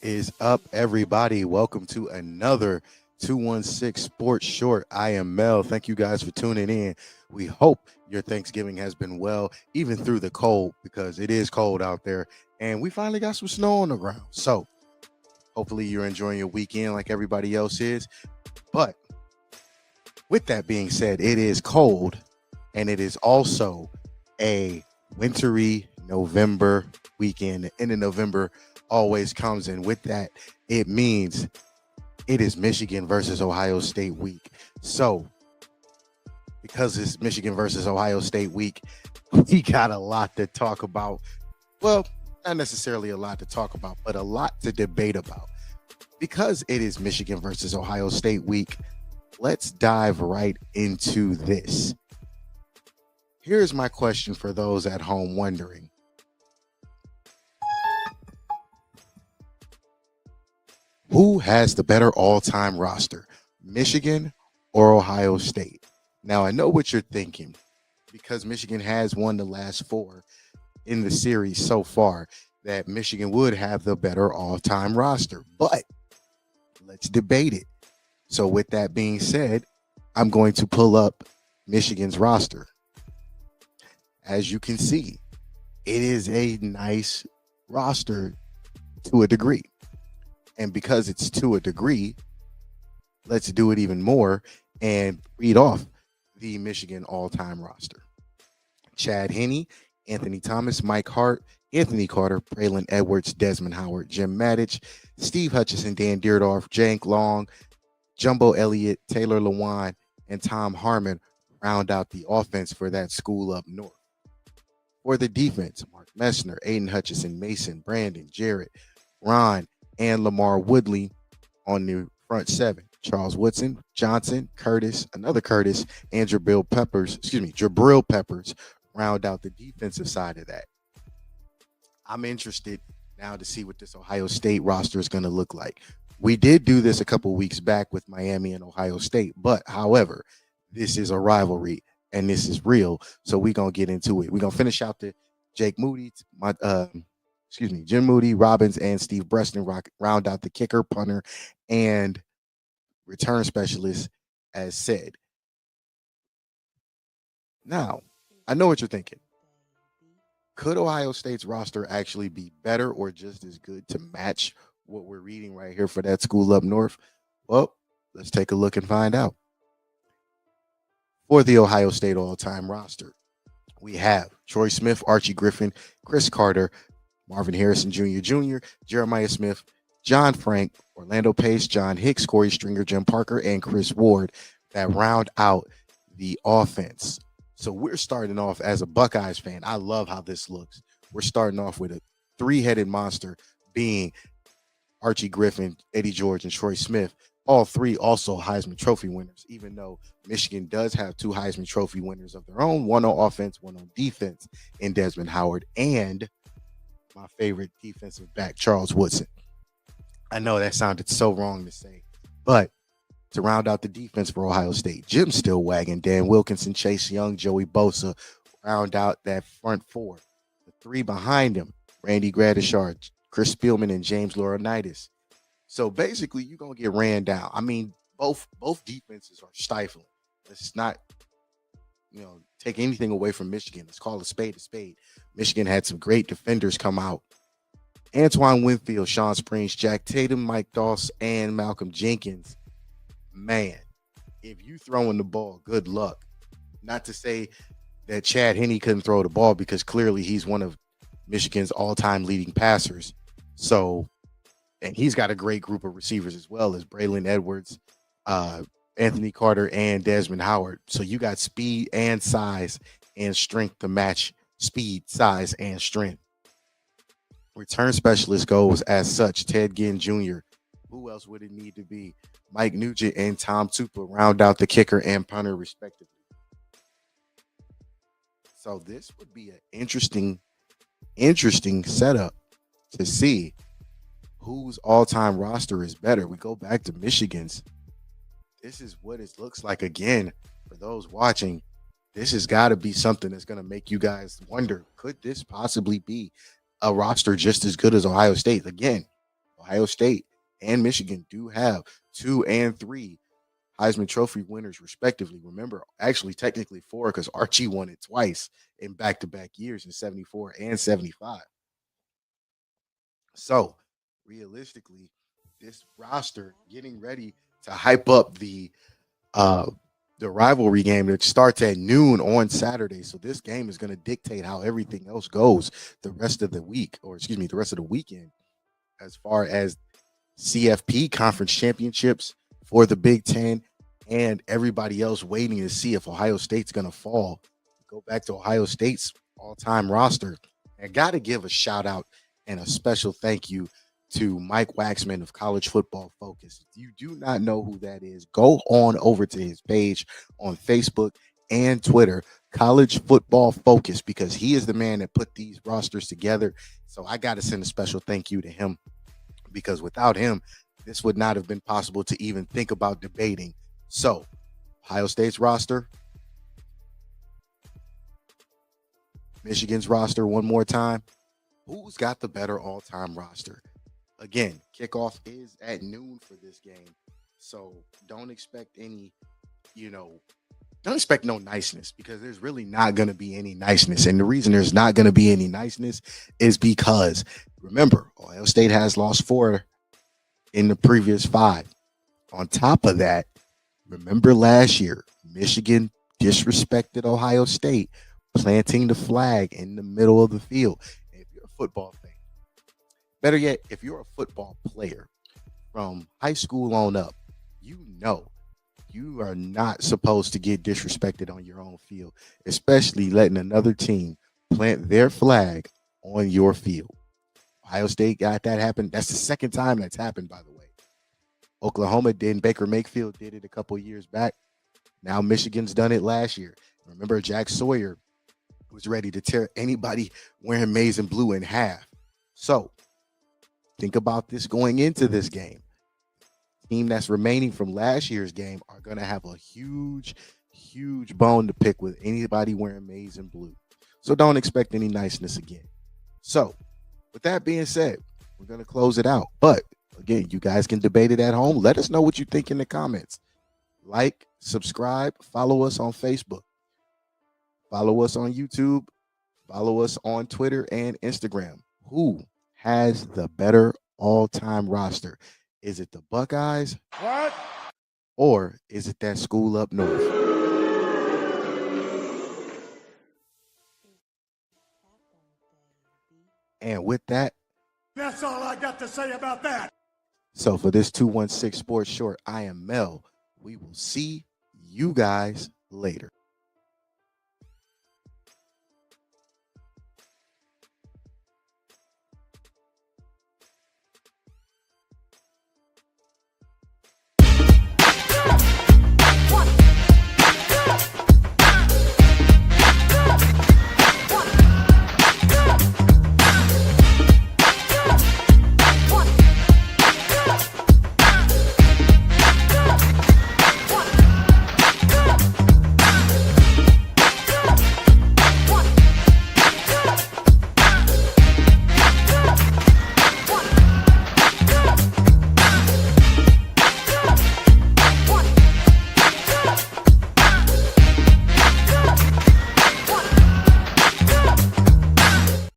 Is up, everybody? Welcome to another 216 Sports Short. I am Mel. Thank you guys for tuning in. We hope your Thanksgiving has been well, even through the cold, because it is cold out there. And we finally got some snow on the ground. So hopefully you're enjoying your weekend like everybody else is. But with that being said, it is cold and it is also a wintry November weekend. The end of November always comes, and with that, it means it is Michigan versus Ohio State week. So, because it's Michigan versus Ohio State week, we got a lot to talk about. Well, not necessarily a lot to talk about, but a lot to debate about. Because it is Michigan versus Ohio State week, let's dive right into this. Here's my question for those at home wondering. Who has the better all-time roster, Michigan or Ohio State? Now, I know what you're thinking. Because Michigan has won the last four in the series so far, that Michigan would have the better all-time roster. But let's debate it. So with that being said, I'm going to pull up Michigan's roster. As you can see, it is a nice roster to a degree. And because it's to a degree, let's do it even more and read off the Michigan all-time roster. Chad Henne, Anthony Thomas, Mike Hart, Anthony Carter, Braylon Edwards, Desmond Howard, Jim Madich, Steve Hutchison, Dan Dierdorf, Jank Long, Jumbo Elliott, Taylor Lewan, and Tom Harmon round out the offense for that school up north. For the defense, Mark Messner, Aiden Hutchison, Mason, Brandon, Jarrett, Ron, and Lamar Woodley on the front seven. Charles Woodson, Johnson, Curtis, another Curtis, and Jabril Peppers round out the defensive side of that. I'm interested now to see what this Ohio State roster is going to look like. We did do this a couple weeks back with Miami and Ohio State, but however, this is a rivalry and this is real. So we're going to get into it. We're going to finish out the Jake Moody, Jim Moody, Robbins, and Steve Breston round out the kicker, punter, and return specialist as said. Now, I know what you're thinking. Could Ohio State's roster actually be better or just as good to match what we're reading right here for that school up north? Well, let's take a look and find out. For the Ohio State all-time roster, we have Troy Smith, Archie Griffin, Chris Carter, Marvin Harrison Jr., Jeremiah Smith, John Frank, Orlando Pace, John Hicks, Corey Stringer, Jim Parker, and Chris Ward that round out the offense. So we're starting off as a Buckeyes fan. I love how this looks. We're starting off with a three-headed monster being Archie Griffin, Eddie George, and Troy Smith. All three also Heisman Trophy winners, even though Michigan does have two Heisman Trophy winners of their own, one on offense, one on defense, in Desmond Howard and my favorite defensive back, Charles Woodson. I know that sounded so wrong to say, but to round out the defense for Ohio State, Jim Stillwagon, Dan Wilkinson, Chase Young, Joey Bosa round out that front four. The three behind him, Randy Gradishar, Chris Spielman, and James Laurinaitis. So basically, you're going to get ran down. I mean, both defenses are stifling. Let's not, take anything away from Michigan. Let's call a spade a spade. Michigan had some great defenders come out. Antoine Winfield, Sean Springs, Jack Tatum, Mike Doss, and Malcolm Jenkins. Man, if you throwing the ball, good luck. Not to say that Chad Henne couldn't throw the ball, because clearly he's one of Michigan's all-time leading passers. So, and he's got a great group of receivers as well as Braylon Edwards, Anthony Carter, and Desmond Howard. So you got speed and size and strength to match speed, size, and strength. Return specialist goes as such, Ted Ginn Jr. Who else would it need to be? Mike Nugent and Tom Tupa round out the kicker and punter respectively. So this would be an interesting setup to see whose all-time roster is better. We go back to Michigan's. This is what it looks like again for those watching. This has got to be something that's going to make you guys wonder, could this possibly be a roster just as good as Ohio State? Again, Ohio State and Michigan do have 2 and 3 Heisman Trophy winners, respectively. Remember, actually, technically 4 because Archie won it twice in back to back years in 74 and 75. So, realistically, this roster getting ready to hype up uh, the rivalry game that starts at noon on Saturday. So this game is going to dictate how everything else goes the rest of the week, or excuse me, the rest of the weekend, as far as CFP conference championships for the Big Ten and everybody else waiting to see if Ohio State's going to fall. Go back to Ohio State's all-time roster. And got to give a shout out and a special thank you to Mike Waxman of College Football Focus. If you do not know who that is, go on over to his page on Facebook and Twitter, College Football Focus, because he is the man that put these rosters together. So I got to send a special thank you to him, because without him, this would not have been possible to even think about debating. So, Ohio State's roster, Michigan's roster, one more time. Who's got the better all-time roster? Again, kickoff is at noon for this game. So don't expect any, don't expect no niceness, because there's really not going to be any niceness. And the reason there's not going to be any niceness is because, remember, Ohio State has lost 4 in the previous 5. On top of that, remember last year, Michigan disrespected Ohio State, planting the flag in the middle of the field. And if you're a football fan, better yet, if you're a football player from high school on up, you know you are not supposed to get disrespected on your own field, especially letting another team plant their flag on your field. Ohio State got that happen. That's the second time that's happened, by the way. Oklahoma did, Baker Mayfield did it a couple years back. Now Michigan's done it last year. Remember, Jack Sawyer was ready to tear anybody wearing maize and blue in half. So think about this going into this game. Team that's remaining from last year's game are going to have a huge bone to pick with anybody wearing maize and blue. So don't expect any niceness again. So with that being said, we're going to close it out. But again, you guys can debate it at home. Let us know what you think in the comments. Like, subscribe, follow us on Facebook. Follow us on YouTube. Follow us on Twitter and Instagram. Who has the better all-time roster? Is it the Buckeyes? What? Or is it that school up north? And with that, that's all I got to say about that. So for this 216 Sports Short, I am Mel. We will see you guys later.